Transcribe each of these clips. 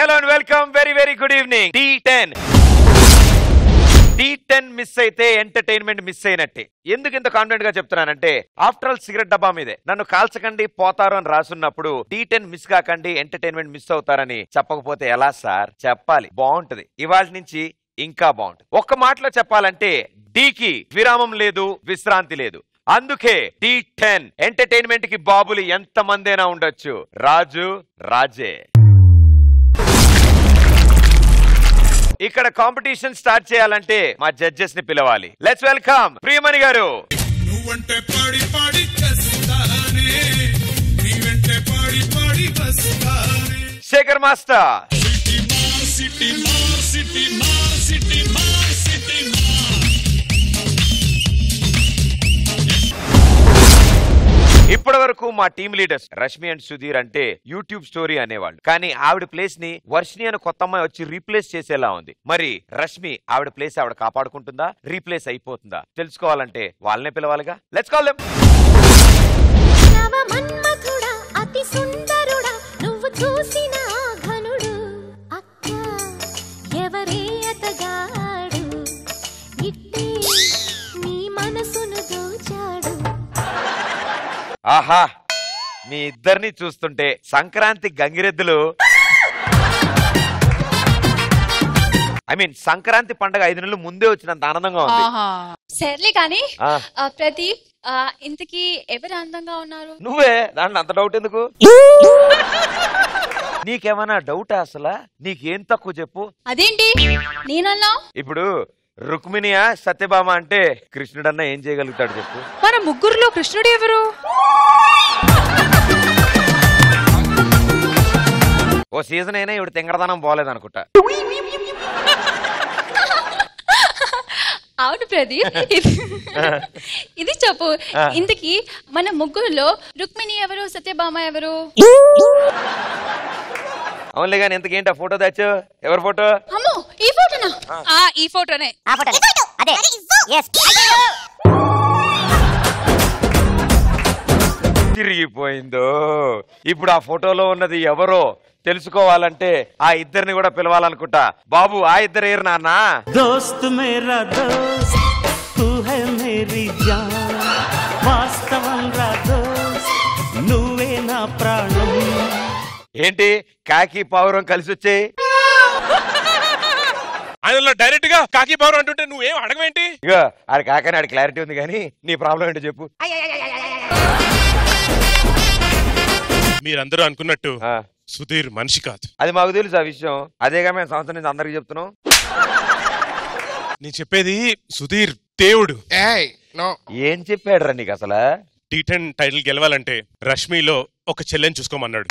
hello and welcome. Very good evening. D10. D10 miss అయితే entertainment miss అయినట్టే. ఎందుకు ఇంత కాన్ఫిడెంట్ గా చెప్తున్నానంటే ఆఫ్టర్ ఆల్ సిగరెట్ డబ్బా మీదే నన్ను కాల్చకండి పోతారు అని రాసున్నప్పుడు D10 మిస్ కాకండి ఎంటర్టైన్మెంట్ మిస్ అవుతారని చెప్పకపోతే ఎలా సార్? చెప్పాలి, బాగుంటది. ఇవాళ నుంచి ఇంకా బాగుంటుంది. ఒక్క మాటలో చెప్పాలంటే డీకి విరామం లేదు, విశ్రాంతి లేదు. అందుకే D10 ఎంటర్టైన్మెంట్ కి బాబులు ఎంత మందైనా ఉండొచ్చు, రాజు రాజే. ఇక్కడ కాంపిటీషన్ స్టార్ట్ చేయాలంటే మా జడ్జెస్ ని పిలవాలి. లెట్స్ వెల్కమ్ ప్రియమణి గారు, శేఖర్ మాస్టర్, ఇప్పటి వరకు మా team leaders Rashmi and Sudheer అంటే యూట్యూబ్ స్టోరీ అనేవాళ్ళు. కానీ ఆవిడ ప్లేస్ ని వర్షిని అని కొత్త అమ్మాయి వచ్చి రీప్లేస్ చేసేలా ఉంది. మరి రష్మి ఆవిడ ప్లేస్ ఆవిడ కాపాడుకుంటుందా, రీప్లేస్ అయిపోతుందా? తెలుసుకోవాలంటే వాళ్ళనే పిలవాలిగా. Let's call them. ఆహా, మీ ఇద్దరిని చూస్తుంటే సంక్రాంతి గంగిరెద్దులు, సంక్రాంతి పండుగ 5 నెలలు ముందే వచ్చినంత ఆనందంగా ఉంది. సర్లే కానీ ప్రదీప్, ఇంతకీ ఎవరు అందంగా ఉన్నారు? నువ్వే. దాంట్లో అంత డౌట్ ఎందుకు? నీకేమన్నా డౌట్? అసలు నీకేం తక్కువ చెప్పు. అదేంటి నేనన్నా? ఇప్పుడు రుక్మిణియా సత్యభామ అంటే కృష్ణుడన్నా ఏం చేయగలుగుతాడు చెప్పు. మన ముగ్గురులో కృష్ణుడు ఎవరు? ఓ సీజన్ అయినా ఇవిడ తింగరదనం పోలేదనుకుంటా. అవును ప్రదీప్, ఇది చెప్పు, ఇంతకీ మన ముగ్గురులో రుక్మిణి ఎవరు, సత్యభామ ఎవరు? అవునులే గాని ఇంతకేంటి ఆ ఫోటో తెచ్చు? ఎవరి ఫోటో? అమ్మో, ఈ ఫోటోనా? ఈ ఫోటోనే. తిరిగిపోయిందో. ఇప్పుడు ఆ ఫోటోలో ఉన్నది ఎవరో తెలుసుకోవాలంటే ఆ ఇద్దరిని కూడా పిలవాలనుకుంటా. బాబు, ఆ ఇద్దరు ఏరు నాన్న? దోస్త్ మేరా దోస్త్ తూ హై మేరీ జాన్, వాస్తవం రా దోస్త్ నువ్వే నా ప్రాణం. ఏంటి కాకి పావురం కలిసి వచ్చాయి? ఆయన డైరెక్ట్ గా కాకి పవర్ అంటుంటే నువ్వేం అడగవేంటి? ఇగో ఆడి కాకని ఆడి క్లారిటీ ఉంది, కానీ నీ ప్రాబ్లం ఏంటో చెప్పు. మీరందరూ అనుకున్నట్టు సుధీర్ మనిషి కాదు. అది మాకు తెలుసు ఆ విషయం. అదేగా మేము సంవత్సరం నుంచి అందరికి చెప్తున్నాం. నేను చెప్పేది సుధీర్ దేవుడు. ఏం చెప్పాడు రా నీకు అసలు? D10 టైటిల్ గెలవాలంటే రష్మిలో ఒక చెల్లెని చూసుకోమన్నాడు,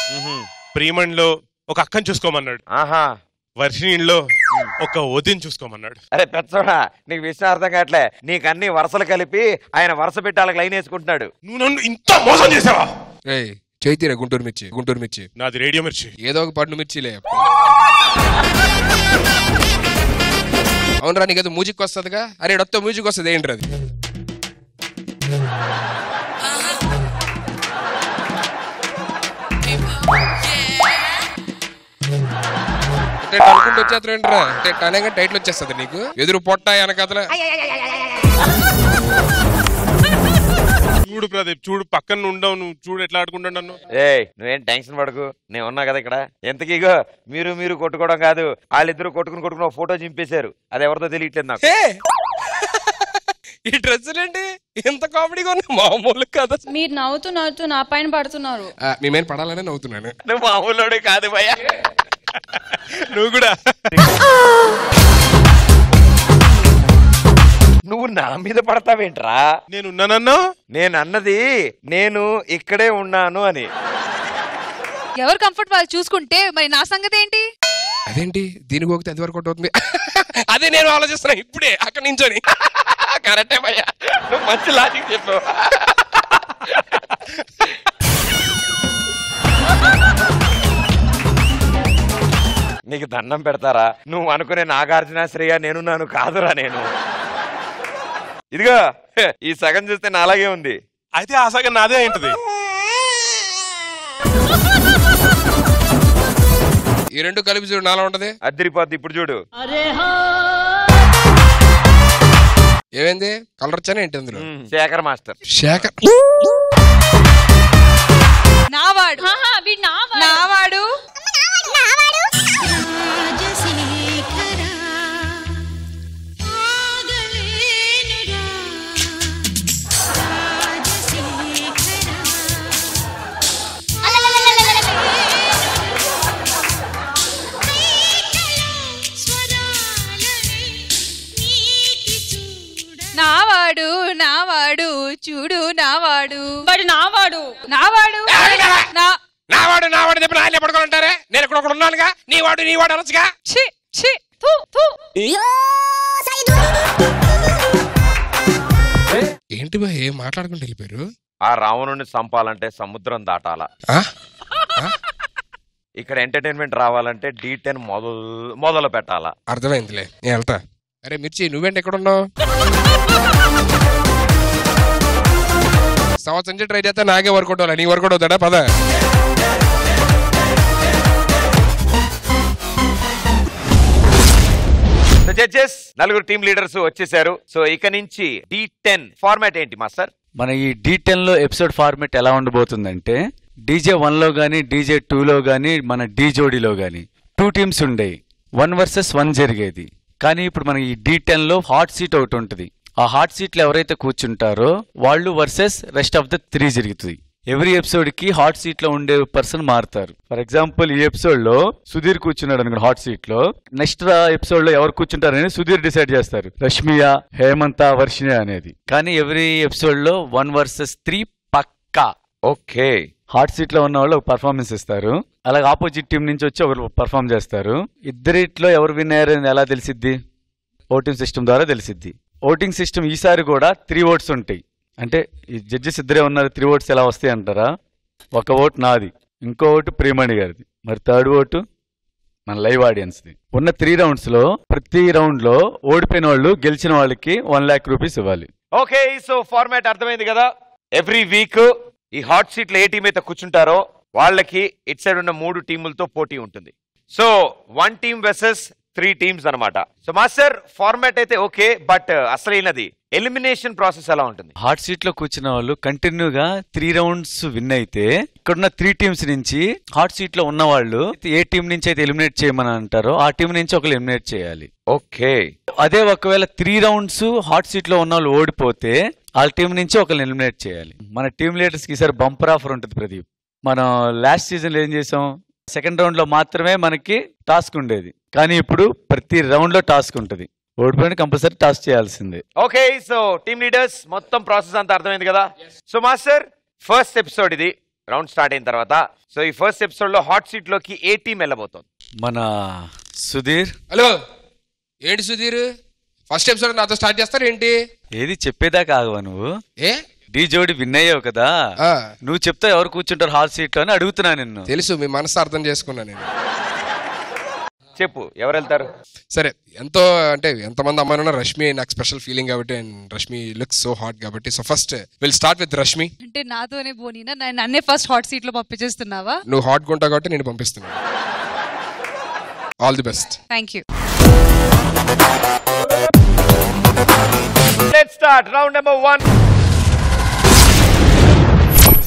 ప్రియమణిలో ఒక అక్కని చూసుకోమన్నాడు, ఆహా, వర్షిణిలో ఒక వదిని చూసుకోమన్నాడు. అరే పెద్దోడా, నీకు విషయం అర్థం కావట్లే. నీకు అన్ని వరుసలు కలిపి ఆయన వరుస పెట్టి వాళ్ళకి లైన్ వేసుకుంటున్నాడు. నువ్వు నన్ను ఇంత మోసం చేసావా? చైతీరా గుంటూరు మిర్చి, గుంటూరు మిర్చి. నాది రేడియో మిర్చి. ఏదో ఒక పండు మిర్చిలే. అవునరా, నీకేదో మ్యూజిక్ వస్తుందిగా. అరే డొత్త మ్యూజిక్ వస్తుంది ఏంటి అది? అనుకుంటూ వచ్చేస్తారేంట్రా? అంటే టైటిల్ వచ్చేస్తుంది నీకు. ఎదురు పొట్ట వెనకతల. చూడు ప్రదీప్, చూడు పక్కన ఉండవు, నువ్వు చూడు ఎట్లా ఆడుకుంటావు నన్ను. నువ్వేం టెన్షన్ పడకు, నేను ఉన్నా కదా ఇక్కడ. ఎంతకీగో మీరు కొట్టుకోవడం కాదు, వాళ్ళిద్దరు కొట్టుకుని ఫోటో చింపేశారు. అది ఎవరితో తెలియట్లేదు నాకు. ఈ డ్రెస్సులేంటి ఎంత కామెడీగా ఉన్నా? మామూలు కదా. మీరు నవ్వుతూ నా పైన పడుతున్నారు. మీ మీద పడాలనే నవ్వుతున్నాను. నువ్వు మామూలుడే కాదు భయ్యా, నువ్వు కూడా. నువ్వు నా మీద పడతావేంట్రా? నేనున్నానన్నా? నేను అన్నది నేను ఇక్కడే ఉన్నాను అని. ఎవరు కంఫర్ట్ వాళ్ళు చూసుకుంటే మరి నా సంగతి ఏంటి? అదేంటి దీనికి ఒకటి అది వరకు అవుతుంది. అదే నేను ఆలోచిస్తున్నా ఇప్పుడే అక్కడి నుంచోని. కరెక్టే భయ్యా, నువ్వు మంచి లాజిక్ చెప్పావు. నీకు దండం పెడతారా? నువ్వు అనుకునే నాగార్జున శ్రేయ నేనున్నాను కాదురా నేను. ఇదిగో ఈ సగం చూస్తే నా అలాగే ఉంది. అయితే ఆ సగం నాదే ఏంటది? ఈ రెండు కలిపి చూడు నాలా ఉంటది. అద్దరిపోద్ది. ఇప్పుడు చూడు. ఏమైంది? కలర్ వచ్చానే ఏంటి అందులో? శేఖర్ మాస్టర్. శేఖర్ నావాడు. వీడు నావాడు. నావాడు నావాడు చూడు నావాడు. వాడు నావాడు. నావాడు నావాడు నావాడు చెప్పి నాయన పడుకోవాలంటారే. నేను ఇక్కడ ఒకడు ఉన్నానుగా. నీ వాడు అనొచ్చుగా. ఛీ ఛీ థు థు. ఏంటి బా ఏం మాట్లాడుకుంటూ వెళ్ళిపోయారు? ఆ రావణుని చంపాలంటే సముద్రం దాటాల. ఆ? ఇక్కడ ఎంటర్టైన్మెంట్ రావాలంటే D10 మొదలు పెట్టాలా. అర్థమైందిలే, నేను వెళ్తా. అరే మిర్చి నువ్వేంటి ఎక్కడున్నావు? సంవత్సరం నుంచి ట్రై చేస్తా, నాకే వర్కౌట్ అవ్వాలి. నీ వర్కౌట్ అవుతాడా? పద. జడ్జెస్ 4 టీమ్ లీడర్స్ వచ్చేసారు. సో ఇక నుంచి D10 ఫార్మాట్ ఏంటి మాస్టర్? మన ఈ D10 లో ఎపిసోడ్ ఫార్మాట్ ఎలా ఉండబోతుందంటే DJ1 లో గానీ DJ2 లో గానీ మన D జోడీలో గానీ 2 టీమ్స్ ఉండేవి. 1 vs 1 జరిగేది. కానీ ఇప్పుడు మన ఈ D10 లో హాట్ సీట్ ఒకటి ఉంటుంది. ఆ హాట్ సీట్ లో ఎవరైతే కూర్చుంటారో వాళ్ళు వర్సెస్ రెస్ట్ ఆఫ్ ద 3 జరుగుతుంది. ఎవ్రీ ఎపిసోడ్ కి హాట్ సీట్ లో ఉండే పర్సన్ మారుతారు. ఫర్ ఎగ్జాంపుల్ ఈ ఎపిసోడ్ లో సుధీర్ కూర్చున్నాడు అనుకోండి హాట్ సీట్ లో. నెక్స్ట్ ఎపిసోడ్ లో ఎవరు కూర్చుంటారని సుధీర్ డిసైడ్ చేస్తారు. రష్మియా, హేమంత, వర్షిణి అనేది. కానీ ఎవ్రీ ఎపిసోడ్ లో 1 vs 3 పక్కా. ఓకే. హాట్ సీట్ లో ఉన్న వాళ్ళు ఒక పర్ఫార్మెన్స్ ఇస్తారు. అలాగే ఆపోజిట్ టీం నుంచి వచ్చి ఒకరు పర్ఫార్మ్ చేస్తారు. ఇద్దరిట్లో ఎవరు విన్ అయ్యారని ఎలా తెలిసిద్ది? ఓటింగ్ సిస్టమ్ ద్వారా తెలిసిద్ది. ఓటింగ్ సిస్టమ్ ఈసారి కూడా 3 votes ఉంటాయి. అంటే ఈ జడ్జెస్ ఇద్దరే ఉన్నారు. 3 votes ఎలా వస్తాయి అంటారా? ఒక ఓటు నాది, ఇంకో ఓటు ప్రియమణి గారిది, మరి థర్డ్ ఓటు మన లైవ్ ఆడియన్స్ది. ఉన్న 3 rounds లో ప్రతి రౌండ్ లో ఓడిపోయిన వాళ్ళు గెలిచిన వాళ్ళకి 1 lakh rupees ఇవ్వాలి. ఓకే. సో ఫార్మాట్ అర్థమైంది కదా. ఎవ్రీ వీక్ ఈ హాట్ సీట్ లో ఏ టీం అయితే కూర్చుంటారో వాళ్ళకి ఇట్ సైడ్ ఉన్న 3 టీములతో పోటీ ఉంటుంది. సో 1 team versus 3 teams అనమాట. సో మాస్టర్ ఫార్మాట్ అయితే ఓకే, బట్ అసలైనది ఎలిమినేషన్ ప్రాసెస్ ఎలా ఉంటుంది? హాట్ సీట్ లో కూర్చున్న వాళ్ళు కంటిన్యూగా 3 rounds విన్ అయితే ఇక్కడున్న 3 teams నుంచి హాట్ సీట్ లో ఉన్న వాళ్ళు ఏ టీం నుంచి అయితే ఎలిమినేట్ చేయమని అంటారో ఆ టీం నుంచి ఒకరు ఎలిమినేట్ చేయాలి. ఓకే. అదే ఒకవేళ 3 rounds హాట్ సీట్ లో ఉన్న వాళ్ళు ఓడిపోతే ఆ టీం నుంచి ఒకరిని ఎలిమినేట్ చేయాలి. మన టీం లీడర్స్ కి ఈసారి బంపర్ ఆఫర్ ఉంటుంది ప్రదీప్. మనం లాస్ట్ సీజన్ లో ఏం చేసాం? సెకండ్ రౌండ్ లో మాత్రమే మనకి టాస్క్ ఉండేది. కానీ ఇప్పుడు ప్రతి రౌండ్ లో టాస్క్ ఉంటుంది. ఓడిపోయిన కంపల్సరీ టాస్క్ చేయాల్సిందే. ఓకే. సో టీమ్ లీడర్స్ మొత్తం ప్రాసెస్ అంతా అర్థమైంది కదా. సో మాస్టర్ ఫస్ట్ ఎపిసోడ్ ఇది రౌండ్ స్టార్ట్ అయిన తర్వాత. సో ఈ ఫస్ట్ ఎపిసోడ్ లో హాట్ సీట్ లోకి ఏ టీం వెళ్ళబోతోంది? మన సుధీర్. హలో ఏంటి సుధీర్, ఫస్ట్ ఎపిసోడ్ నాతో స్టార్ట్ చేస్తారు ఏంటి? ఏది చెప్పేదాకా ఆగవా నువ్వు? ఏ డి జోడి విన్ అయ్యావు కదా, నువ్వు చెప్తా ఎవరు కూర్చుంటారు హాట్ సీట్ లో అని అడుగుతున్నా నిన్ను. తెలుసు, మీ మనసు అర్థం చేసుకున్నా నేను. చెప్పు ఎవరు వెళ్తారు? సరే, ఎంతో అంటే ఎంతమంది అమ్మాయిలు ఉన్నా రష్మి నాకు స్పెషల్ ఫీలింగ్ కాబట్టి, and Rashmi looks so hot కాబట్టి. So first will start with Rashmi. అంటే నాతోనే పోనీనా, నన్నే ఫస్ట్ హాట్ సీట్ లో పంపించేస్తున్నావా? నువ్వు హాట్ గా ఉంటావు కాబట్టి నేను పంపిస్తున్నా. All the best. Thank you. Let's start round number 1.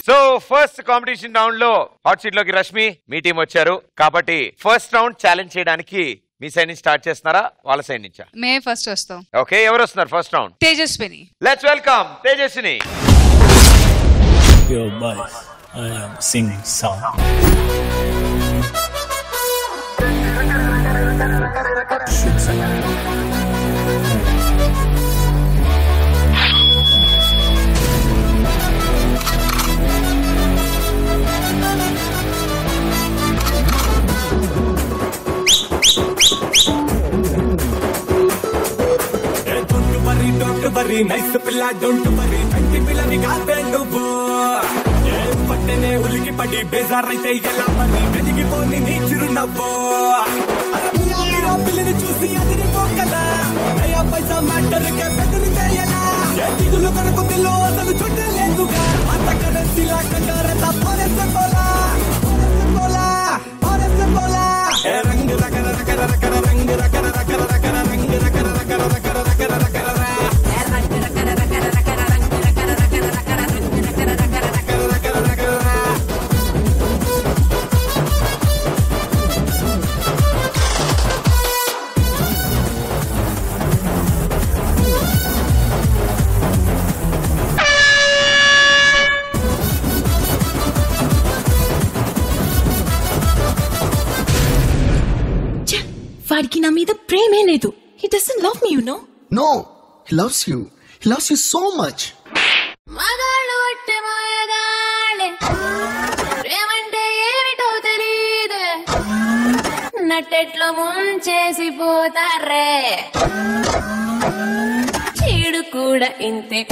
So first competition round లో హాట్ సీట్ లోకి రష్మి మీ టీం వచ్చారు కాబట్టి ఫస్ట్ రౌండ్ ఛాలెంజ్ చేయడానికి మీ సైడ్ నుంచి స్టార్ట్ చేస్తున్నారా వాళ్ళ సైడ్ నుంచా? మే ఫస్ట్ వస్తాం. ఓకే, ఎవరు వస్తున్నారు first round? Tejaswini. Let's welcome Tejaswini. Your voice, I am singing song. Don't worry, nice pilla, don't worry, tanki pillani kaate nuvvu. Yes, pattene uliki padi bezar aithe ela mari vedigi poni nee chirunavvu. Arabiya mira pillani chusi adiri pokala. Naya paisa matter ke bedri teyala. Yedigulu karaku dillo asalu chotte leduga. Ata kadasila kandare ta forest bola. Forest bola. Forest bola. వాడికి నా మీద ప్రేమే లేదు. He doesn't love me, you know. No, he loves you. He loves you so much. మగాళ్ళు అంటే మాయగాళ్ళే, ప్రేమంటే ఏమిటో తెలీదే, నట్టెట్లో ముంచేసి పోతారే, చీడు కూడా ఇంతే.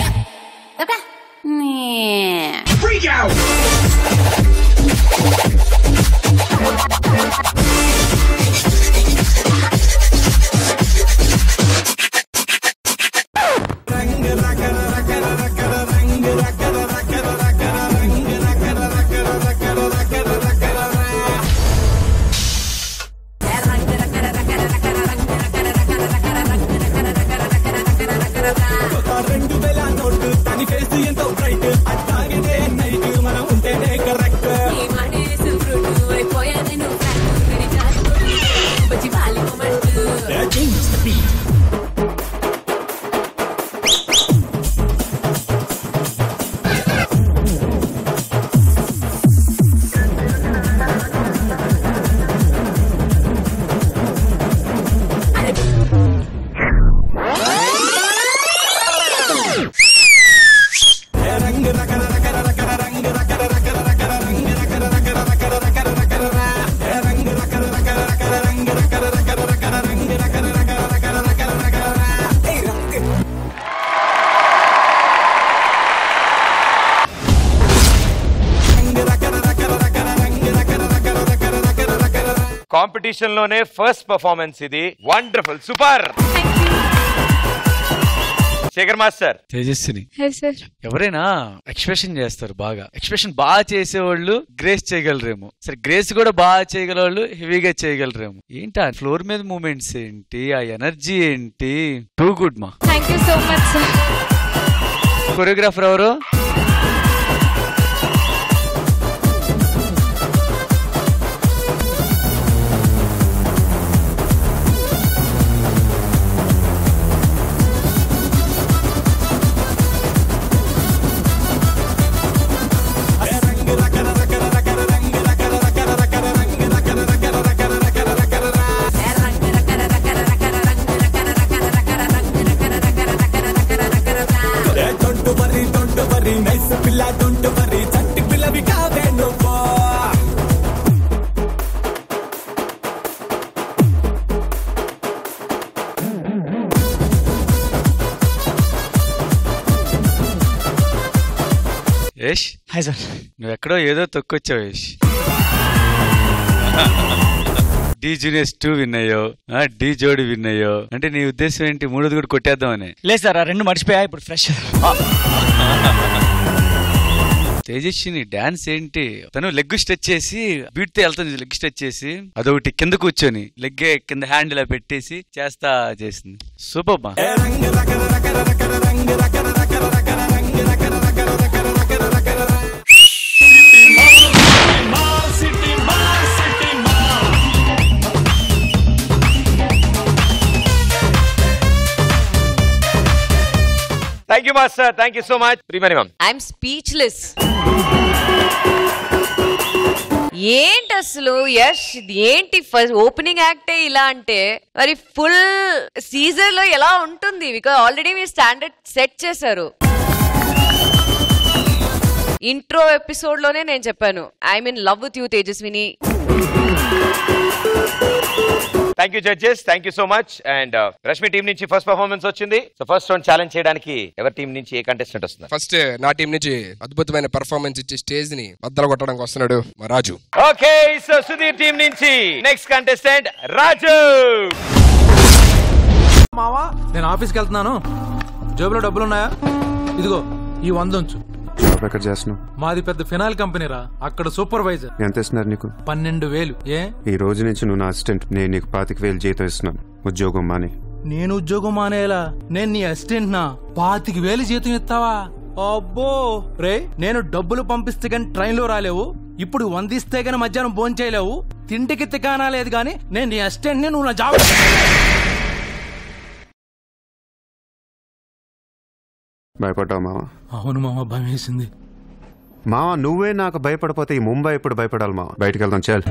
కాంపిటీషన్ లోనే ఫస్ట్ పర్ఫార్మెన్స్ ఇది. Wonderful, super. Shekhar master. Tejaswini ఎవరైనా ఎక్స్ప్రెషన్ చేస్తారు బాగా. ఎక్స్ప్రెషన్ బాగా చేసేవాళ్ళు గ్రేస్ చేయగలరేమో. సరే గ్రేస్ కూడా బాగా చేయగల వాళ్ళు హెవీగా చేయగలరేమో. ఏంటి ఆ ఫ్లోర్ మీద మూమెంట్స్ ఏంటి, ఆ ఎనర్జీ ఏంటి, టూ గుడ్ మా. Thank you so much sir. Choreographer ఎవరు? యష్. Hi sir. నువ్వు ఎక్కడో ఏదో తొక్కొచ్చావు యష్. డి జూనియర్స్ 2 విన్ అయ్యో, డి జోడి విన్ అయ్యో. అంటే నీ ఉద్దేశం ఏంటి, మూడోది కూడా కొట్టేద్దామని? లేదు సార్, ఆ రెండు మర్చిపోయా, ఇప్పుడు ఫ్రెష్. తేజస్విని డాన్స్ ఏంటి, తను లెగ్ స్ట్రెచ్ చేసి బీట్ తో వెళ్తుంది. లెగ్ స్ట్రెచ్ చేసి అదొకటి కింద కూర్చొని లెగ్ కింద హ్యాండ్ ఇలా పెట్టేసి చేస్తా చేసింది. సూపర్ మా. Thank you master, thank you so much. I'm speechless. ఏంటి అసలు యష్, ఏంటి ఫస్ట్ ఓపెనింగ్ యాక్టే ఇలా అంటే మరి ఫుల్ సీజన్ లో ఎలా ఉంటుంది? బికాజ్ ఆల్రెడీ మీరు స్టాండర్డ్ సెట్ చేశారు. ఇంట్రో ఎపిసోడ్ లోనే నేను చెప్పాను I'm in love with you Tejaswini. Thank you judges, thank you so much. And Rashmi team నుంచి ఫస్ట్ పర్ఫార్మెన్స్ వచ్చింది. సో ఫస్ట్ రౌండ్ ఛాలెంజ్ చేయడానికి ఎవరి టీం నుంచి ఏ కంటెస్టెంట్ వస్తున్నారు? ఫస్ట్ నా టీం నుంచి అద్భుతమైన పర్ఫార్మెన్స్ ఇచ్చి స్టేజ్ ని బద్దలు కొట్టడానికి వస్తున్నాడు మా రాజు. ఓకే, సో సుధీర్ టీం నుంచి నెక్స్ట్ కంటెస్టెంట్ రాజు. మావా, నేను ఆఫీస్కి వెళ్తున్నాను, జేబులో డబ్బులున్నాయా? ఇదిగో ఈ 100 ఉంచు. ఎక్కడ చేస్తున్నావు? మాది పెద్ద ఫినాయిల్ కంపెనీ రా, అక్కడ సూపర్వైజర్. ఎంత ఇస్తున్నారు నీకు? 12,000. ఏ ఈ రోజు నుంచి నువ్వు నా అసిస్టెంట్. నేను నీకు 25,000 జీతం ఇస్తున్నాను. ఉద్యోగం మానే. నేను ఉద్యోగం మానేలా? నేను నీ అసిస్టెంట్ నా, 25,000 జీతం ఇస్తావా? అబ్బో రే, నేను డబ్బులు పంపిస్తే గాని ట్రైన్ లో రాలేవు, ఇప్పుడు 100 ఇస్తే గాని మధ్యాహ్నం భోజనం చేయలేవు, తిండికి తికానా లేదు గాని నేను నీ అసిస్టెంట్ ని, నువ్వు నా జాబ్. భయపడ్డావు మావా? అవును మామ, భయం వేసింది. మావా నువ్వే నాకు భయపడిపోతే ఈ ముంబై ఎప్పుడు భయపడాలి మావా? బయటికి వెళ్దాం, చాలు.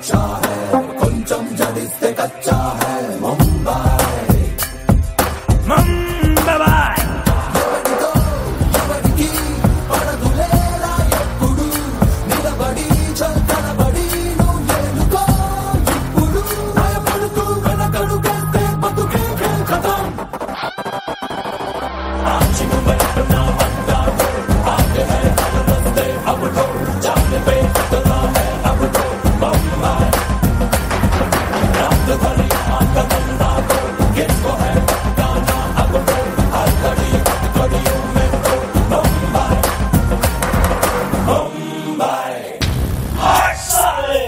अच्छा है కొంచెం జడిస్తే కచ్చా है ముంబై ముంబై ఎవరితో ఎవరికి పడదులేరా ఎప్పుడు నిలబడి చల్కనబడి నువ్వు ఎన్నుకో ఇప్పుడు భయపడుతూ వెనకడుగేస్తే బతుకే ఖతం आज मुंबई अपना बंदा है आगे है रस्ते अब तो जाने पे खतरा है अब तो मुंबई रात भर आका बंदा को किसको है गाना अब तो हर घड़ियों में तो मुंबई मुंबई हर साले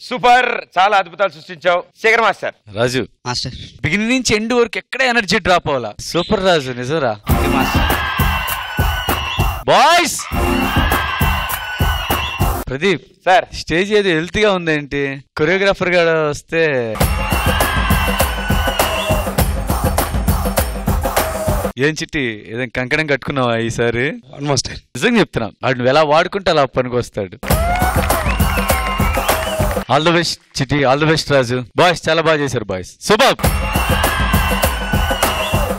సూపర్, చాలా అద్భుతాలు సృష్టించావు శేఖర్ మాస్టర్. రాజు మాస్టర్ బిగినింగ్ నుంచి ఎండ్ వరకు ఎక్కడ ఎనర్జీ డ్రాప్ అవ్వాలా. సూపర్ రాజు, నిజరా. బాయ్స్, ప్రదీప్ సార్ స్టేజ్ ఏదో హెల్తీగా ఉందేంటి? కొరియోగ్రాఫర్ గా వస్తే ఏం చిట్టి ఏదైనా కంకణం కట్టుకున్నావా ఈసారి? ఆల్మోస్ట్ నిజంగా చెప్తున్నా, వాడిని ఎలా వాడుకుంటే అలా పనికి వస్తాడు. All the best Chitti, all the best Raju. Boys చాలా బాగా చేశారు boys, super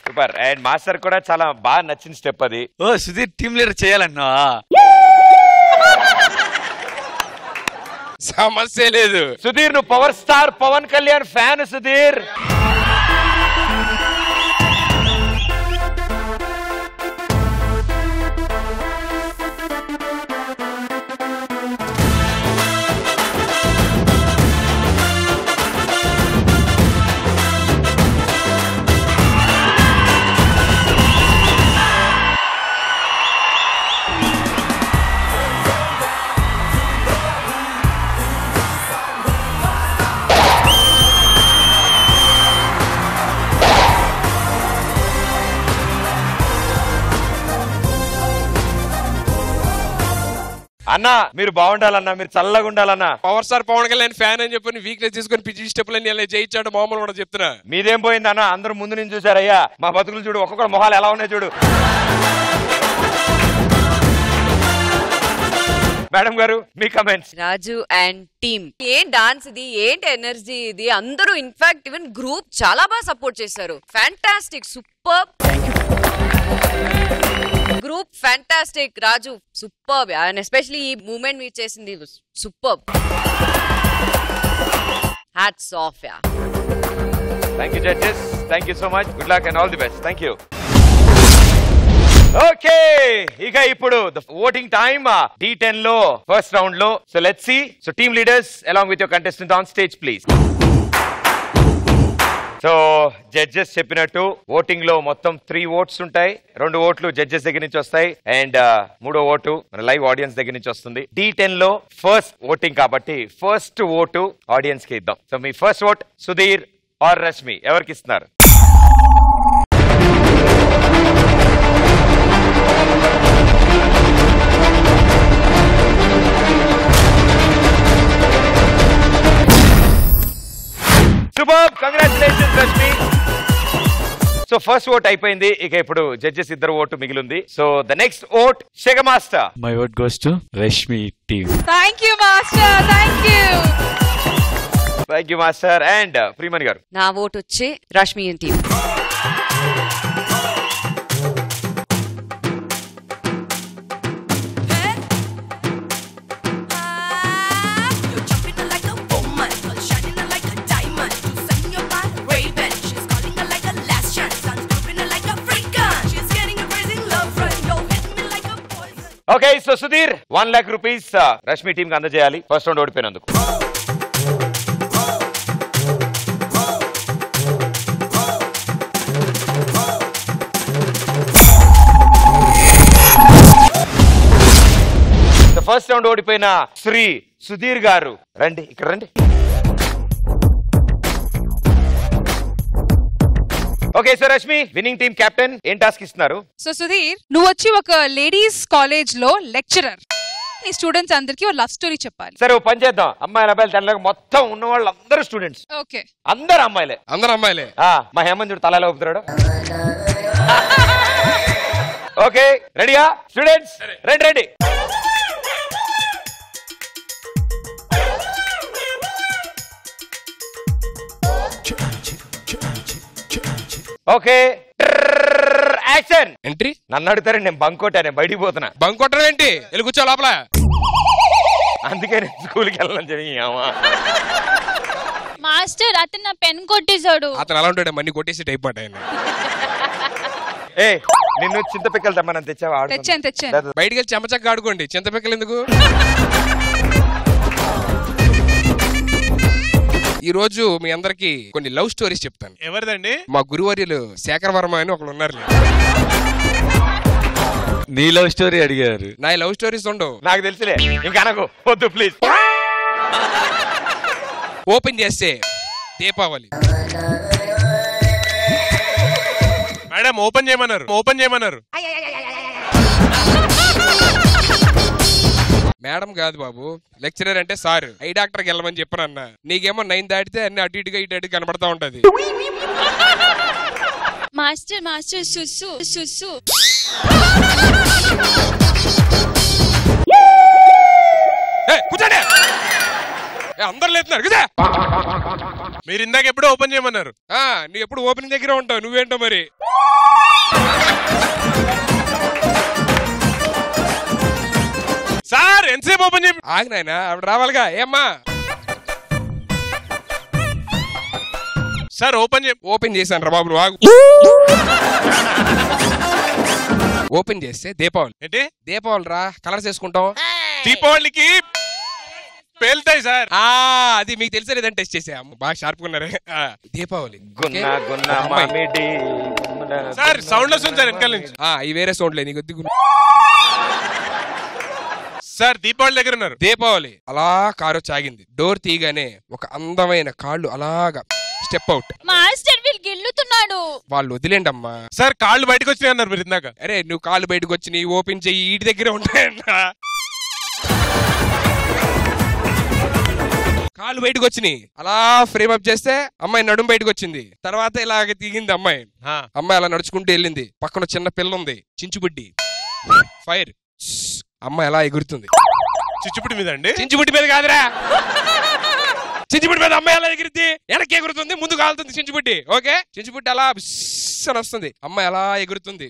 super. And master కూడా చాలా బాగా నచ్చిన స్టెప్ అది. ఓ సుధీర్ టీమ్ లీడర్ చేయాలన్నావా? సమస్య లేదు సుధీర్, నువ్వు power star Pawan Kalyan fan Sudheer. అన్నా మీరు బాగుండాలన్నా, మీరు చల్లగా ఉండాలన్నా. Power star Pawan Kalyan fan అని చెప్పి వీక్నెస్ తీసుకొని పిచ్చి స్టెప్పులు అన్ని జయించాడు మామూలు కూడా చెప్తున్నా. మీదేం పోయింది అన్న, అందరూ ముందు నుంచి చూసారయ్యా. మా బతుకులు చూడు, ఒక్కొక్కరు మొహాలు ఎలా ఉన్నాయి చూడు. మేడం గారు మీ కమెంట్స్. రాజు అండ్ టీమ్, ఏం డాన్స్ ఇది, ఏంటి ఎనర్జీ ఇది. అందరూ ఇన్ఫాక్ట్ ఈవెన్ గ్రూప్ చాలా బాగా సపోర్ట్ చేశారు. Fantastic, super group, fantastic. Raju super, and especially ఈ మూమెంట్ మీరు చేసింది సూపర్. Hats off. Ya, thank you judges, thank you so much. Good luck and all the best. Thank you. Okay, ఇక ఇప్పుడు voting time D10 లో first round లో. So let's see. So team leaders along with your contestant on stage please. So judges చెప్పినట్టు voting లో మొత్తం 3 oats ఉంటాయి. 2 ఓట్లు judges దగ్గర నుంచి వస్తాయి అండ్ 3వ ఓటు మన లైవ్ ఆడియన్స్ దగ్గర నుంచి వస్తుంది. D10 లో ఫస్ట్ ఓటింగ్ కాబట్టి ఫస్ట్ ఓటు ఆడియన్స్ కి ఇద్దాం. సో మీ first vote Sudheer or Rashmi, ఎవరికి ఇస్తున్నారు? Super, congratulations Rashmi. So first vote అయిపోయింది. ఇక ఇప్పుడు జడ్జెస్ ఇద్దరు ఓటు మిగిలింది. So the next vote Shekhar master. My vote goes to Rashmi team. Thank you master, thank you. Thank you master. And Priyamani గారు. నా ఓట్ వచ్చి Rashmi and team. Okay, so Sudheer 1 lakh rupees Rashmi team కి అందజేయాలి ఫస్ట్ రౌండ్ ఓడిపోయినందుకు. ఫస్ట్ రౌండ్ ఓడిపోయిన శ్రీ సుధీర్ గారు రండి, ఇక్కడ రండి. Okay, so Rashmi winning team captain, ఏం టాస్క్ ఇస్తున్నారు? సో సుధీర్, నువ్వు వచ్చి ఒక లేడీస్ కాలేజ్ లో లెక్చరర్. నీ స్టూడెంట్స్ అందరికి ఒక లవ్ స్టోరీ చెప్పాలి. సరే ఓ పని చేద్దాం, అమ్మాయిల అబ్బాయిలు తెల్లగా మొత్తం ఉన్న వాళ్ళు అందరూ స్టూడెంట్స్. ఓకే, అందరు అమ్మాయిలే. అందరు అమ్మాయిలే. మా హేమంతుడు తలలో ఊపుతున్నాడు. ఓకే రెడీయా స్టూడెంట్స్? రండి రండి. Okay action. ఎంట్రీ. నన్ను అడుగుతారు, నేను బంక్ కొట్టాను, బయటికి పోతున్నా. బంక్ కొట్టడం ఏంటి? వెళ్ళి కూర్చో లోపల. అందుకే నేను స్కూల్కి వెళ్ళాలని చెప్పి. మాస్టర్ అతను నా పెన్ కొట్టేశాడు. అతను అలా ఉంటాడు, మన్ని కొట్టేసి టైప్ మాట ఆయన. ఏ నిన్ను చింతపిక్కలు తెమ్మని తెచ్చావా? తెచ్చాను. బయటికి వెళ్ళి చెమచక్క ఆడుకోండి, చింతపిక్కలు ఎందుకు? ఈ రోజు మీ అందరికి కొన్ని లవ్ స్టోరీస్ చెప్తాను. ఎవరిదండి? మా గురువర్యులు శేఖర్ వర్మ అని ఒకళ్ళు ఉన్నారు. నీ లవ్ స్టోరీ అడిగారు. నా లవ్ స్టోరీస్ ఉండవు. నాకు తెలిసిలే, ఇంకా అనకు, వద్దు ప్లీజ్. ఓపెన్ చేస్తే దీపావళి. మేడం ఓపెన్ చేయమన్నారు. మేడం కాదు బాబు, లెక్చరర్ అంటే సార్. ఐ డాక్టర్కి వెళ్ళమని చెప్పనన్నా. నీకేమో 9 దాటితే అన్ని అటు ఇటుగా ఇటు అటు కనబడతా ఉంటది. మాస్టర్ సుసు. కూర్చోండి, అందరు లేతున్నారు కదా. మీరు ఇందాక ఎప్పుడు ఓపెన్ చేయమన్నారు. నువ్వు ఎప్పుడు ఓపెనింగ్ దగ్గర ఉంటావు, నువ్వేంటో మరి. సార్ ఎంతసేపు ఓపెన్ చేయ? ఆగినాయన ఆవిడ రావాలిగా. ఏమ్మా సార్ ఓపెన్ చేశాను రా బాబు, నువ్వు ఆగు. ఓపెన్ చేస్తే దీపావళి. ఏంటి దీపావళి రా, కలర్స్ వేసుకుంటాం. దీపావళికి పేలుతాయి సార్. అది మీకు తెలిసే లేదని టెస్ట్ చేసా. బాగా షార్ప్ ఉన్నారే. దీపావళి సార్ సౌండ్ వస్తుంది సార్ వెనకాల నుంచి. ఈ వేరే సౌండ్ లేదు నీకు. సార్ దీపావళి దగ్గర ఉన్నారు. దీపావళి అలా కారు చాగింది. డోర్ తీయగానే ఒక అందమైన కాళ్ళు అలాగా స్టెప్ అవుట్. మాస్టర్ వీళ్ళు గిల్లుతున్నాడు. వాళ్ళు వదిలేండి అమ్మా. సార్ కాళ్ళు బయటకు వచ్చినాయి అన్నారు మీరు ఇందాక. అరే నువ్వు కాళ్ళు బయటకు వచ్చి ఓపెన్ చెయ్యి, ఇంటి దగ్గరే ఉంటాయన్నా. కాళ్ళు బయటకు వచ్చినాయి. అలా ఫ్రేమ్ అప్ చేస్తే అమ్మాయి నడుము బయటకు వచ్చింది. తర్వాత ఇలాగ దిగింది అమ్మాయి. అమ్మాయి అలా నడుచుకుంటూ వెళ్ళింది. పక్కన చిన్న పిల్ల ఉంది, చించుబుడ్డి. ఫైర్. అమ్మాయి ఎలా ఎగురుతుంది. చిచ్చుబుడ్డి మీద అండి? చించుబుడ్డి మీద కాదురా, చించుబుడ్డి మీద అమ్మాయి ఎలా ఎగురుద్ది? వెనక్కి ఎగురుతుంది, ముందు కాలుతుంది చించుబుడ్డి. ఓకే, చించుబుడ్డి అలా అని వస్తుంది, అమ్మాయి అలా ఎగురుతుంది.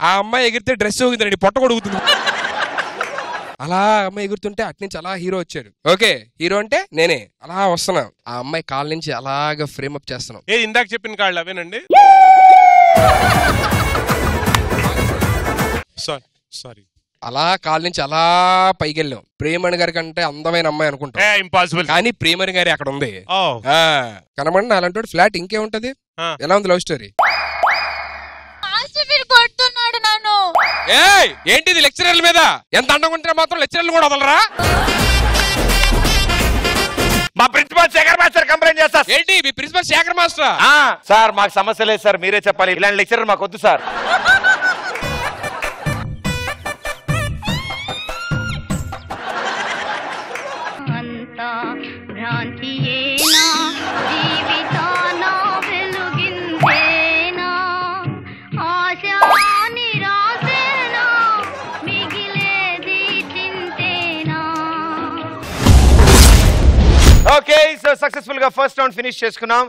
ఆ అమ్మాయి ఎగిరితే డ్రెస్ ఊగుతుందండి, పొట్ట కొడుకుతుంది. అలా అమ్మాయి ఎగురుతుంటే అట్నుంచి అలా హీరో వచ్చాడు. ఓకే, హీరో అంటే నేనే. అలా వస్తున్నా, ఆ అమ్మాయి కాళ్ళ నుంచి అలాగా ఫ్రేమ్ అప్ చేస్తున్నాం. ఇందాక చెప్పిన కాళ్ళు అవేనండి? సారీ. అలా కాళ్ళ నుంచి అలా పైకి వెళ్ళాం. ప్రేమణి గారి కంటే అందమైన అమ్మాయి అనుకుంటాం. ఇంపాసిబుల్. కానీ ప్రేమణి గారి అక్కడ ఉంది. కనబడి అలాంటి ఫ్లాట్ ఇంకేముంటది. ఎలా ఉంది లవ్ స్టోరీ? కొడుతున్నాడు నన్ను. ఏంటిది లెక్చరర్ల మీద? ఎంత అండగా ఉంటే మాత్రం లెక్చరర్లు కూడా వదలరా? మా ప్రిన్సిపల్ శేఖర్ మాస్టర్ కంప్లైంట్ చేస్తా. ఏంటి మీ ప్రిన్సిపల్ శేఖర్ మాస్టర్? సార్ మాకు సమస్య లేదు సార్, మీరే చెప్పాలి. ఇలాంటి లెక్చరర్ మాకు వద్దు సార్. ఓకే, సో సక్సెస్ఫుల్ గా ఫస్ట్ రౌండ్ ఫినిష్ చేసుకున్నాం.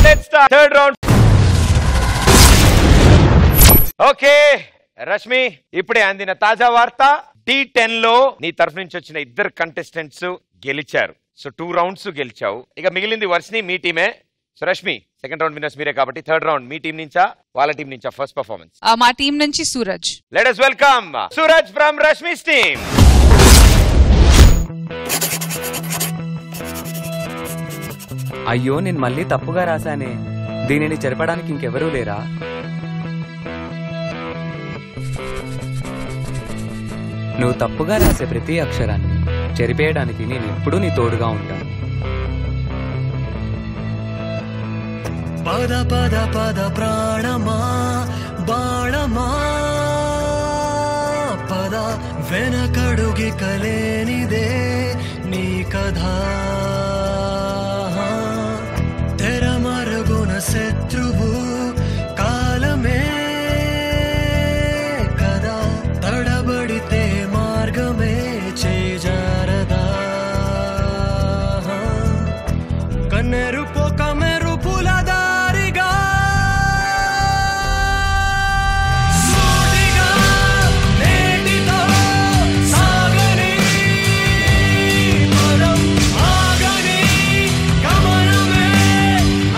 Let's start third round. Okay Rashmi, ఇప్పుడే అందిన తాజా వార్త. D10 లో నీ తరఫు నుంచి వచ్చిన ఇద్దరు కంటెస్టెంట్స్ గెలిచారు. సో 2 రౌండ్స్ గెలిచావు. ఇక మిగిలింది వర్షిని, మీ టీమే. So Rashmi, second round winners మీరే కాబట్టి థర్డ్ రౌండ్ మీ టీం నుంచా వాళ్ళ టీం నుంచా ఫస్ట్ పర్ఫార్మెన్స్? మా టీం నుంచి Suraj. Let us welcome Suraj from Rashmi's team. అయ్యో, నేను మళ్ళీ తప్పుగా రాశానే. దీనిని చెరపడానికి ఇంకెవరూ లేరా? నువ్వు తప్పుగా రాసే ప్రతి అక్షరాన్ని చెరిపేయడానికి నేను ఎప్పుడూ నీ తోడుగా ఉంటాను. పద పద పద ప్రాణమా బాణమా పద వెనకడుగి కలేనిదే నీ కథ తెరమరుగున శత్రువు కాలమే కదా తడబడితే మార్గమే చేజారదా కన్నెరు పొక మెరుపుల దారిగా సూటిగా నేటితో సాగని పదం ఆగని గమనమే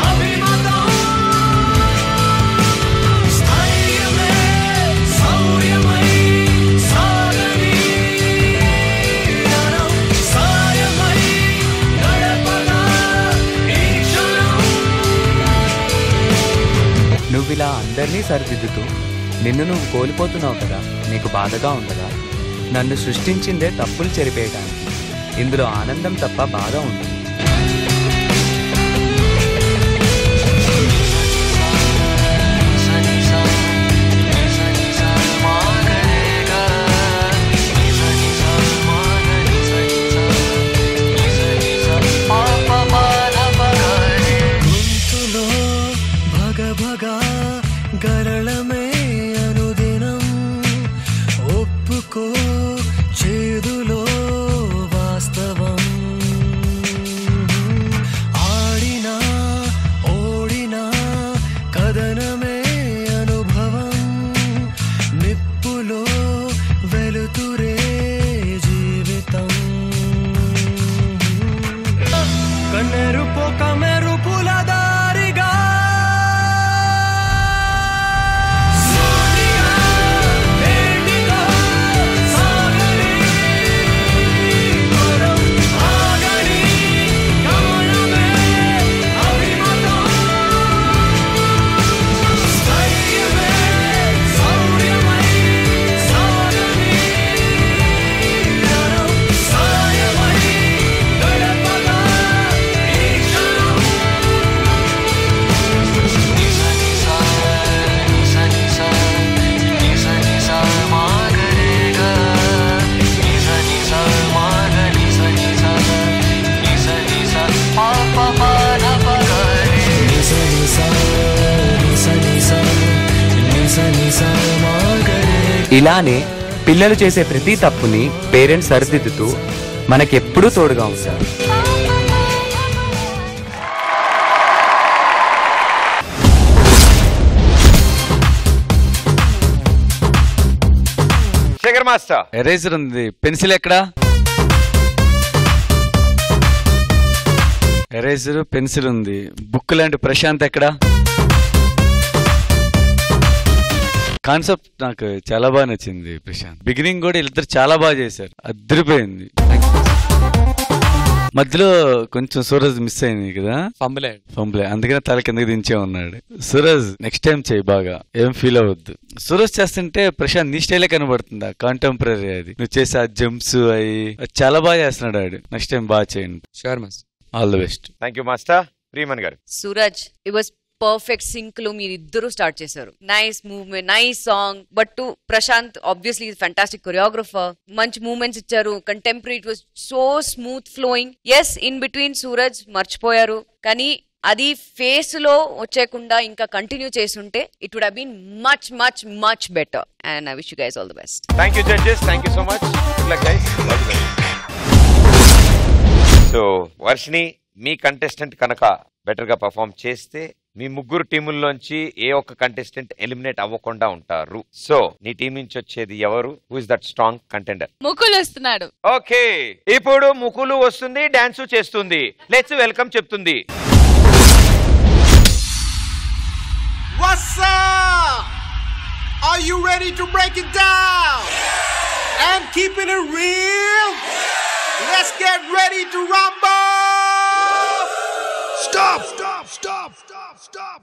అభిమతం స్థైర్యమే శౌర్యమై సాగని జ్ఞానం సాయమై గడపగా ఈ క్షణం. నువ్విలా అందరినీ సరిదిద్దుతూ నిన్ను నువ్వు కోల్పోతున్నావు కదా, నీకు బాధగా ఉండదా? నన్ను సృష్టించిందే తప్పులు చెరిపేయడానికి. ఇందులో ఆనందం తప్ప బాధ ఉండదు. గొంతులో భగ భగ గరళమే అనుదినం ఒప్పుకో చేదులో వాస్తవం ఆడినా ఓడినా కథనమే అనుభవం నిప్పులో వెలుతురే జీవితం కన్నెరు పొక మెరుపుల దారిగా సూటిగా నేటితో సాగని పదం ఆగని గమనమే అభిమతం స్థైర్యమే శౌర్యమై సాగని జ్ఞానం సాయమై గడపగా ఈ క్షణం. ఇలానే పిల్లలు చేసే ప్రతి తప్పుని పేరెంట్స్ సరిదిద్దుతూ మనకెప్పుడూ తోడుగా ఉంటారు. శేఖర్ మాస్టర్ ఎరేజర్ ఉంది, పెన్సిల్ ఎక్కడా? ఎరేజర్ పెన్సిల్ ఉంది, బుక్ లాంటి ప్రశాంత్ ఎక్కడా? కాన్సెప్ట్ నాకు చాలా బాగా నచ్చింది ప్రశాంత్. బిగినింగ్ కూడా వీళ్ళిద్దరు చాలా బాగా చేశారు, అదిరిపోయింది. మధ్యలో కొంచెం సూరజ్ మిస్ అయింది కదా, ఫంబ్లే, అందుకనే తల కిందకి దించే ఉన్నాడు. సూరజ్ నెక్స్ట్ టైం చేయి, బాగా ఏం ఫీల్ అవ్వద్దు. సూరజ్ చేస్తుంటే ప్రశాంత్ నీ స్టైలే కనబడుతుంది, కాంటెంపరీ అది నువ్వు చేసే ఆ జంప్స్ అవి చాలా బాగా చేస్తున్నాడు ఆడు. నెక్స్ట్ టైం బాగా చేయండి. Sure master, all the best. Thank you master. Priyamani garu. Suraj, it was perfect sync లో మీరు ఇద్దరు స్టార్ట్ చేశారు. Nice movement, nice song. But to Prashanth, obviously fantastic choreographer, మంచి మూవ్మెంట్స్ ఇచ్చారు. Contemporary, it was so smooth flowing. Yes, in between Suraj మర్చిపోయారు, కానీ అది face లో వచ్చేకుండా ఇంకా కంటిన్యూ చేస్తుంటే it would have been much much much better. And I wish you guys all the best. Thank you judges, thank you so much. Good luck guys. So Varshini, me contestant కనుక better గా perform చేస్తే మీ ముగ్గురు టీముల్లోంచి ఏ ఒక్క contestant eliminate అవ్వకుండా ఉంటారు. So నీ team నుంచి వచ్చేది ఎవరు? Who is that strong contender? Mukul వస్తున్నాడు. ఓకే, ఇప్పుడు ముకులు వస్తుంది, డాన్స్ చేస్తుంది. లెట్స్ వెల్కమ్ చెప్తుంది. What's up? Are you ready to break it down? And keeping it real? Let's get ready to rumble! Stop! Stop! Stop! Stop! Stop!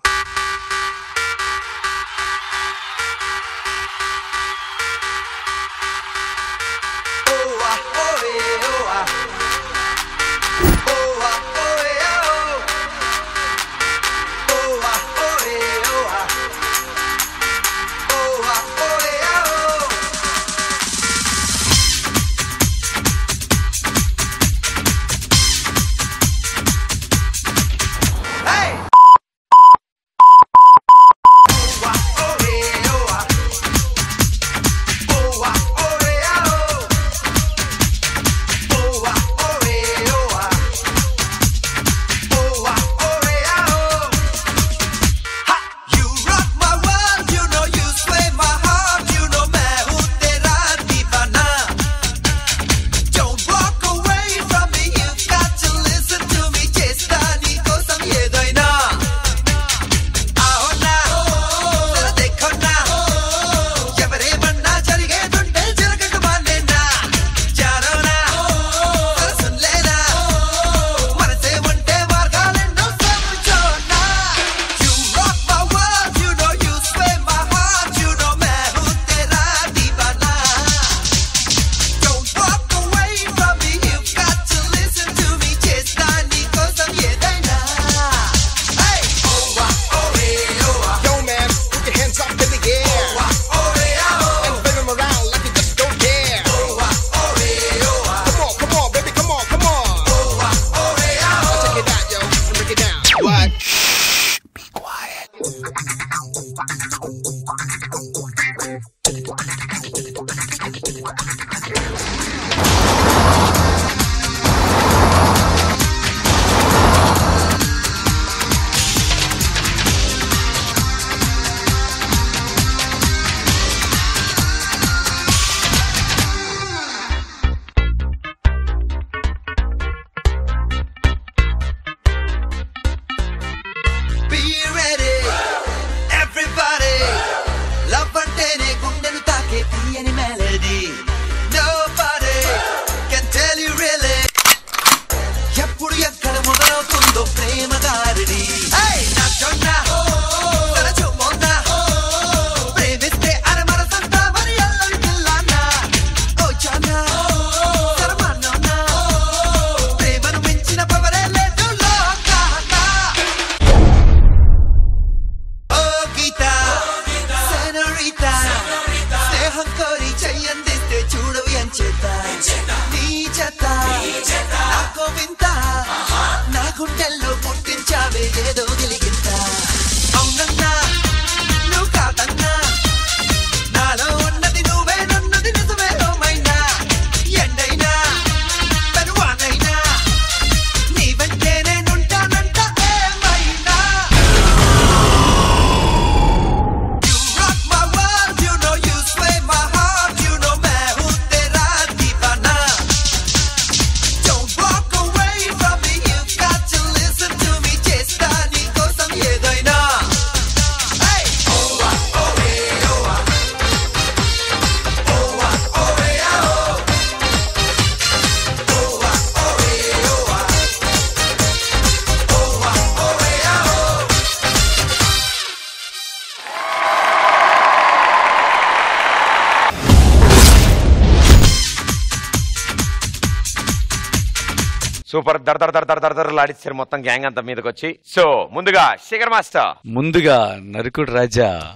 Super దర్దర్లాడిచ్చారు మొత్తం gang అంతా మీదకి వచ్చి. సో ముందుగా శేఖర్ మాస్టర్. ముందుగా నరుకుడు రాజా.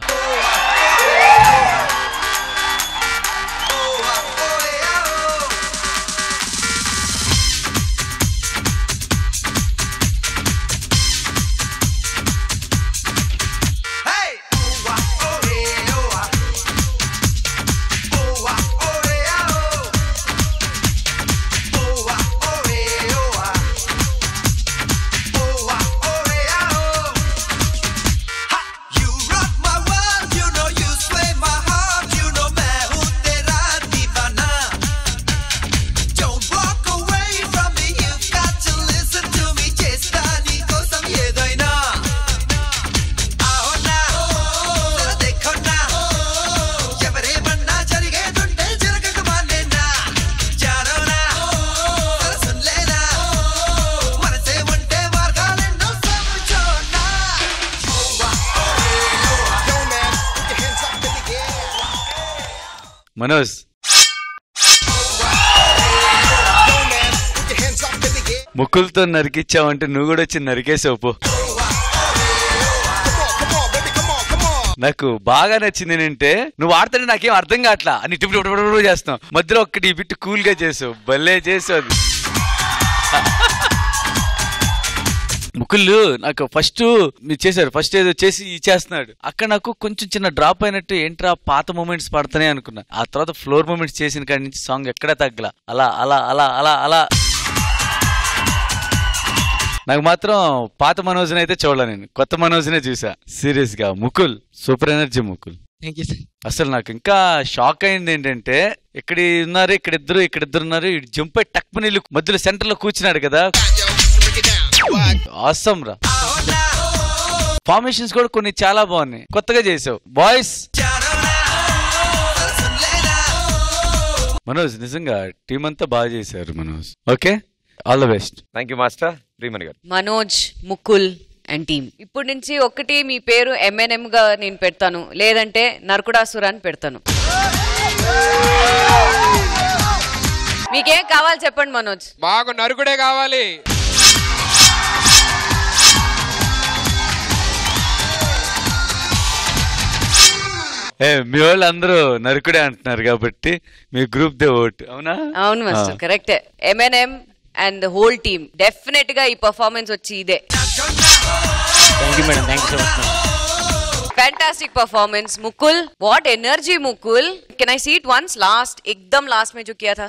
మనోజ్ ముక్కులతో నరికిచ్చావంటే నువ్వు కూడా వచ్చి నరికేసావు పో. నాకు బాగా నచ్చింది ఏంటంటే నువ్వు ఆడుతుంటే నాకేం అర్థం కావట్లా అని టిప్పు చేస్తాం, మధ్యలో ఒక్కటి ఈ బిట్ కూల్ గా చేసావు, భలే చేసావు. ముకుళ్ళు నాకు ఫస్ట్ మీరు చేశారు, ఫస్ట్ ఏదో చేసి చేస్తున్నాడు అక్కడ నాకు కొంచెం చిన్న డ్రాప్ అయినట్టు, ఏంట్రా పాత మూమెంట్స్ పడతానే అనుకున్నా. ఆ తర్వాత ఫ్లోర్ మూమెంట్స్ చేసిన కాడి నుంచి సాంగ్ ఎక్కడా తగ్గల. అలా అలా అలా అలా అలా నాకు మాత్రం పాత మనోజ్ని అయితే చూడలే, నేను కొత్త మనోజ్నే చూసా. సీరియస్ గా ముకుల్ సూపర్ ఎనర్జీ ముకుల్. అసలు నాకు ఇంకా షాక్ అయింది ఏంటంటే ఇక్కడ ఉన్నారు, ఇక్కడిద్దరు ఉన్నారు, జంప్ అయి టక్ పని మధ్యలో సెంటర్ లో కూర్చున్నాడు కదా. ఆసమ్ రా. ఫార్మేషన్స్ కూడా కొన్ని చాలా బాగున్నాయి, కొత్తగా చేసావు. బాయ్స్ మనోజ్ నిజంగా టీం అంతా బాగా చేశారు Manoj. Okay, all the best. Thank you master. Priyamani గారు. మనోజ్, ముకుల్ అండ్ టీమ్, ఇప్పటి నుంచి ఒకటి మీ పేరు MNM గా నేను పెడతాను, లేదంటే నరకుడాసుర అని పెడతాను. మీకేం కావాలి చెప్పండి మనోజ్. మాకు నరుకుడే కావాలి. మీ వాళ్ళు అందరూ నరుకుడే అంటున్నారు కాబట్టి మీ గ్రూప్ దే ఓట్. అవునా? అవును మాస్టర్, కరెక్టే. MNM and the whole team definite గా ఈ పర్ఫార్మెన్స్ వచ్చి ఇదే. Fantastic performance, Mukul. What energy, Mukul. Can I see it once? Last, एकदम last में जो किया था.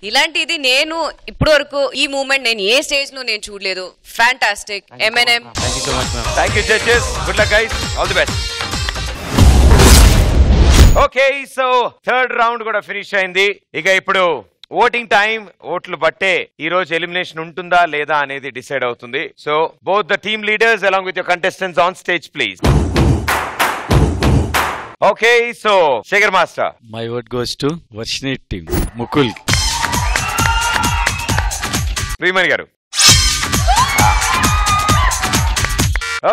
ఇలాంటిది నేను ఇప్పటి వరకు ఈ మూమెంట్ నేను ఏ స్టేజ్ లో నేను చూడలేదు. Fantastic. MNM. Thank you so much, ma'am. Thank you, judges. Good luck, guys. All the best. Okay, so third round కూడా ఫినిష్ అయింది. ఇక ఇప్పుడు ఓటింగ్ టైం. ఓట్లు బట్టే ఈ రోజు ఎలిమినేషన్ ఉంటుందా లేదా అనేది డిసైడ్ అవుతుంది. So both the team leaders along with your contestants on stage please. Okay, so Shekhar master. My vote goes to Varshini team, Mukul. Priyamani గారు.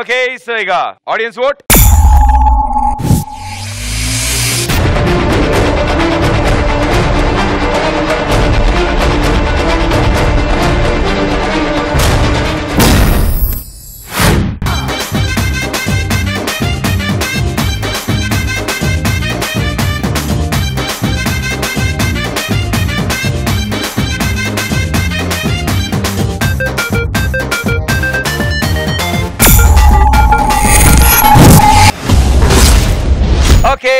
ఓకే, సో ఇక audience vote. Okay,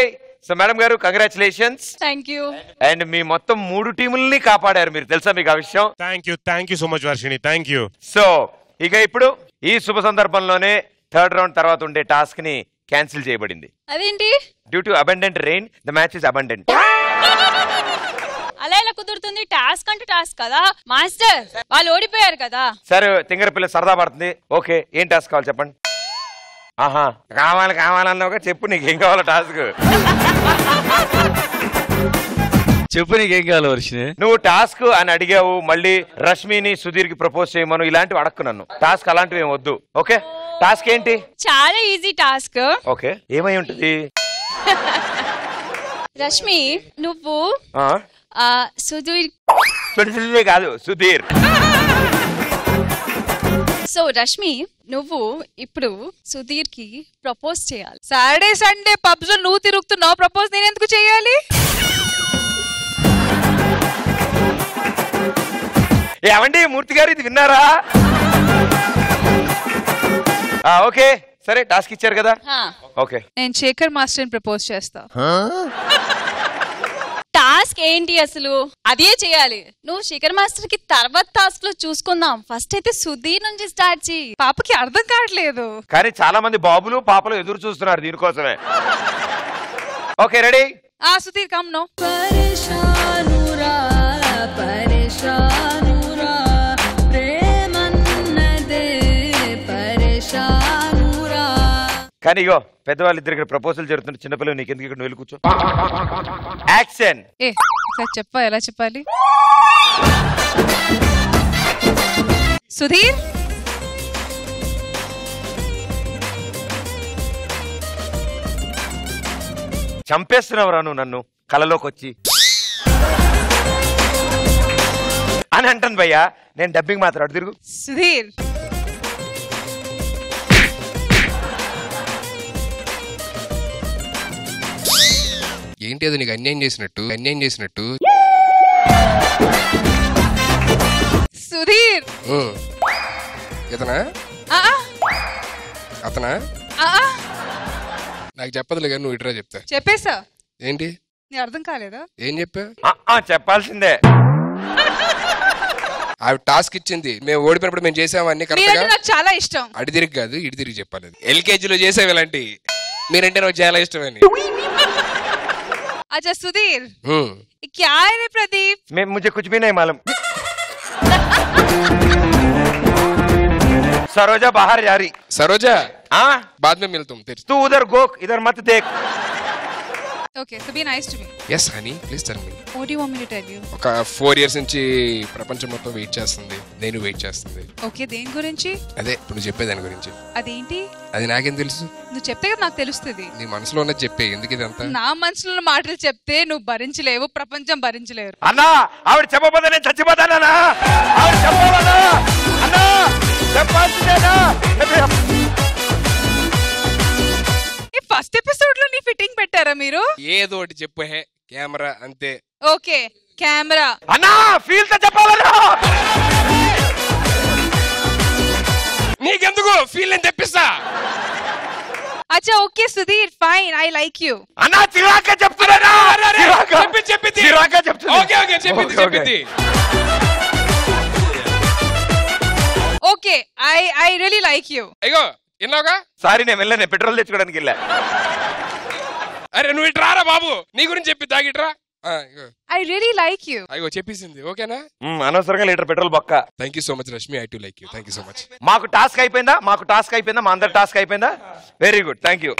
so madam గారు కంగ్రాచులేషన్స్. Thank you. అండ్ మీ మొత్తం 3 టీముల్ని కాపాడారు మీరు, తెలుసా మీకు ఆ విషయం? Thank you so much Varshini, thank you. So ఇక ఇప్పుడు ఈ శుభ సందర్భంలోనే థర్డ్ రౌండ్ తర్వాత ఉండే టాస్క్ ని క్యాన్సిల్ చేయబడింది. అదేంటి? Due to abundant rain the match is abundant. అలా ఎలా కుదురుతుంది? టాస్క్ అంటే టాస్క్ కదా మాస్టర్, వాళ్ళు ఓడిపోయారు కదా. సరే, తింగర పిల్ల సరదా పడుతుంది. ఓకే, ఏం టాస్క్ కావాలి చెప్పండి. ఆహా, కావాలన్నావుగా, చెప్పు నీకేం కావాలో టాస్క్. చెప్పు నీకేం కావాలి వర్షిని. నువ్వు టాస్క్ అని అడిగావు, మళ్ళీ రష్మిని సుధీర్ కి ప్రపోజ్ చేయమను, ఇలాంటివి అడక్కు నన్ను. టాస్క్ అలాంటివి ఏం వద్దు. ఓకే, టాస్క్ ఏంటి? చాలా ఈజీ టాస్క్. ఓకే, ఏమై ఉంటుంది? రష్మి, నువ్వు సుధీర్ కాదు, సుధీర్. సో రష్మి, నువ్వు ఇప్పుడు సుధీర్ కి ప్రపోజ్ చేయాలి. సాటర్డే సండే పబ్స్ నువ్వు తిరుగుతున్నావు, ప్రపోజ్ నేను ఎందుకు చేయాలి? ఏమండి మూర్తి గారు, ఇది విన్నారా? ఓకే, సరే, టాస్క్ ఇచ్చారు కదా. ఓకే, నేను శేఖర్ మాస్టర్ ప్రపోజ్ చేస్తా. టాస్క్ ఏంటి అసలు? అదే చేయాలి. నువ్వు శేఖర్ మాస్టర్ కి తర్వాత టాస్క్ లో చూసుకుందాం. ఫస్ట్ అయితే సుధీర్ నుంచి స్టార్ట్ చేయి. పాపకి అర్థం కావట్లేదు. కానీ చాలా మంది బాబులు పాపలు ఎదురు చూస్తున్నారు దీనికోసమే. Okay, ready? Sudheer come no. కానీ ఇగో పెద్దవాళ్ళు ఇద్దరు ఇక్కడ ప్రపోజల్ జరుగుతుంటే చిన్నపిల్లలు నీకెందుకు ఇక్కడ వెళ్ళి కూర్చో. యాక్షన్. చెప్పా, ఎలా చెప్పాలి? సుధీర్, చంపేస్తున్నావురా నువ్వు నన్ను కలలోకి వచ్చి అని అంటాను భయ్యా. నేను డబ్బింగ్ మాత్రం అటు తిరుగు. సుధీర్ ఏంటి అది నీకు అన్యాయం చేసినట్టు సుధీర్ ఇతనా ఆ, అతనా ఆ, ఆ. నాకు చెప్పదులే కానీ నువ్వు ఇటురా చెప్తా. చెప్పేసా ఏంటి నీ అర్థం కాలేదా? ఏం చెప్పా? చెప్పాల్సిందే. ఆవిడ టాస్క్ ఇచ్చింది, మేము ఓడిపోయినప్పుడు మేము చేసామన్నీ కరెక్ట్ మీరంటే గా. నాకు చాలా ఇష్టం. అడి తిరిగి కాదు ఇటు తిరిగి చెప్పాలి. ఎల్కేజీలో చేసావు ఇలాంటి, మీరంటే నాకు చాలా ఇష్టం అని. अच्छा सुधीर क्या है रे प्रदीप? मुझे कुछ भी नहीं मालूम. सरोजा बाहर जा रही. सरोजा हाँ बाद में मिलता हूँ. तू उधर गो, इधर मत देख. Okay, so be nice to me. Yes honey, please tell me. What do you want me to tell you? ఒక 4 years నుంచి ప్రపంచం మొత్తం వెయిట్ చేస్తుంది, నేను వెయిట్ చేస్తుంది. ఓకే, దేని గురించి? అదే ఇప్పుడు నువ్వు చెప్పేదాని గురించి. అదేంటి? అది నాకేం తెలుసు? నువ్వు చెప్తే కదా నాకు తెలుస్తుంది. నీ మనసులో ఉన్నది చెప్పే, ఎందుకు ఇదంతా? నా మనసులో మాటలు చెప్తే నువ్వు భరించలేవు, ప్రపంచం భరించలేరు. అన్నా ఆవిడ చెప్పబోతే నేను చచ్చిపోతానా? ఆవిడ చెప్పాలన్నా అన్నా, చెప్పాల్సిందేనా? ఫస్ట్ ఎపిసోడ్ లో నీ ఫిట్టింగ్ పెట్టారా మీరు? ఏదో ఒకటి చెప్పు. హే కెమెరా అంతే. ఓకే కెమెరా అన్నా ఫీల్ తో చెప్పాలన్నా. నీకెందుకు ఫీల్ అని తెప్పిస్తా. అచ్చా okay Sudheer fine, I like you. అన్నా చిరాక చెప్తున్నా. చెప్పింది చిరాక చెప్తున్నా. ఓకే ఓకే చెప్పింది. Okay I really like you. అయ్యో ఎన్నావుగా? సారీ నేను వెళ్ళాను, పెట్రోల్ తెచ్చుకోవడానికి వెళ్ళా. అరే నువ్వు ఇటు రారా బాబు, నీ గురించి చెప్పి తాగిట్రా. I really like you. అయ్యో చెప్పేసింది. ఓకేనా? అనవసరంగా లీటర్ పెట్రోల్ బొక్క. Thank you so much Rashmi, I too like you. Thank you so much. మాకు టాస్క్ అయిపోయిందా? మా అందరి టాస్క్ అయిపోయిందా? Very good, thank you.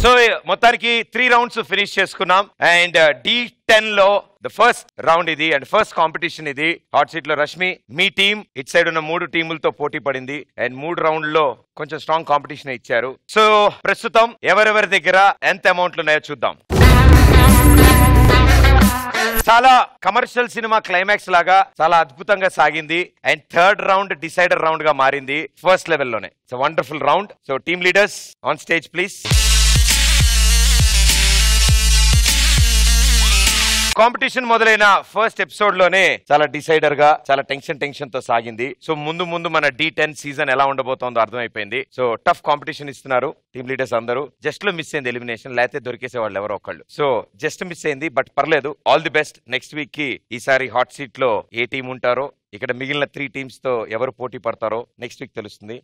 So మొత్తానికి 3 రౌండ్స్ ఫినిష్ చేసుకున్నాం. అండ్ D10 లో ద ఫస్ట్ రౌండ్ ఇది అండ్ ఫస్ట్ కాంపిటీషన్ ఇది. హాట్ సీట్ లో రష్మి మీ టీం ఇట్ సైడ్ ఉన్న 3 టీములతో పోటీ పడింది అండ్ 3 రౌండ్ లో కొంచెం స్ట్రాంగ్ కాంపిటీషన్ ఇచ్చారు. సో ప్రస్తుతం ఎవరెవరి దగ్గర ఎంత అమౌంట్లు ఉన్నాయో చూద్దాం. చాలా కమర్షియల్ సినిమా క్లైమాక్స్ లాగా చాలా అద్భుతంగా సాగింది and third round decider round గా మారింది ఫస్ట్ లెవెల్లోనే. So wonderful round. So team leaders on stage please. Competition మొదలైన ఫస్ట్ ఎపిసోడ్ లోనే చాలా డిసైడర్ గా చాలా టెన్షన్ తో సాగింది. సో ముందు మన D10 సీజన్ ఎలా ఉండబోతోందో అర్థమైపోయింది. సో టఫ్ కాంపిటీషన్ ఇస్తున్నారు టీమ్ లీడర్స్ అందరూ. జస్ట్ లో మిస్ అయింది ఎలిమినేషన్, లేకపోతే దొరికేసే వాళ్ళు ఎవరో ఒకళ్ళు. సో జస్ట్ మిస్ అయింది, బట్ పర్లేదు. All the best. Next week కి ఈసారి హాట్ సీట్ లో ఏ టీం ఉంటారో, ఇక్కడ మిగిలిన 3 టీమ్స్ తో ఎవరు పోటీ పడతారో నెక్స్ట్ వీక్ తెలుస్తుంది.